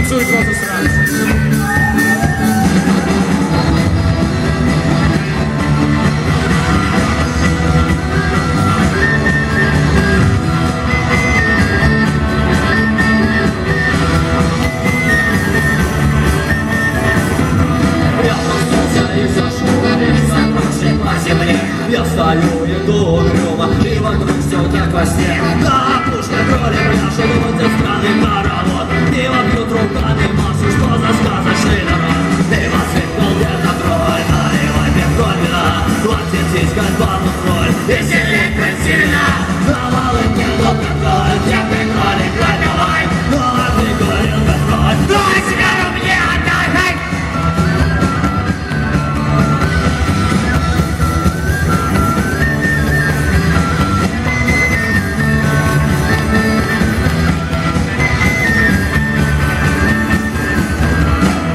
танцует вас засранцы. Я стою, иду угрюмо, и вокруг все как во сне. На опушке кроли пляшут вот из страны хоровод. Пиво пьют руками, массу, что за сказочный народ. Пиво свекол где-то тролль, наливай мне кровь вина. Хватит тискать главную роль, веселей красивина. Навалы мне лоб контроль, я ты кролик, кроль давай. Ну а ты говорил контроль, давай себя мне отдай, хай!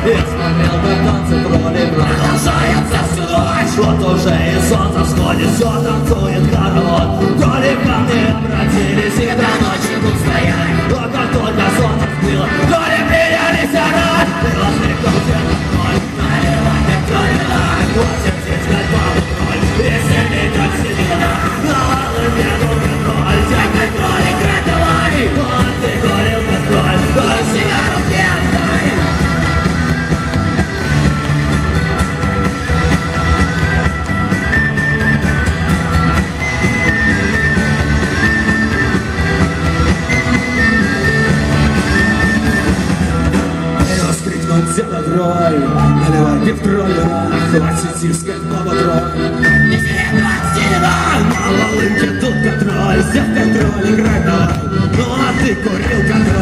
Я смотрел, как танцы тролли продолжаются всю ночь. Вот уже и солнце всходит, все танцует хоровод. Тролли ко мне обратились и до ночи тут стояли. Но как только солнце всплыло, тролли принялись орать. Было слегка где-то ноль, наливай тролли вина. Хватит тискать бабу тролль, веселей как седина. Навалы мне долго тролль, тягай тролли, край давай. Вот ты говорил контроль, дай себя руки отдай. Где-то тролль, наливай пив троллера, хватит тискать баба тролль. Не серебра, серебра, на волынке тут контроль, взять контроль, играй давай. Ну а ты курил контроль.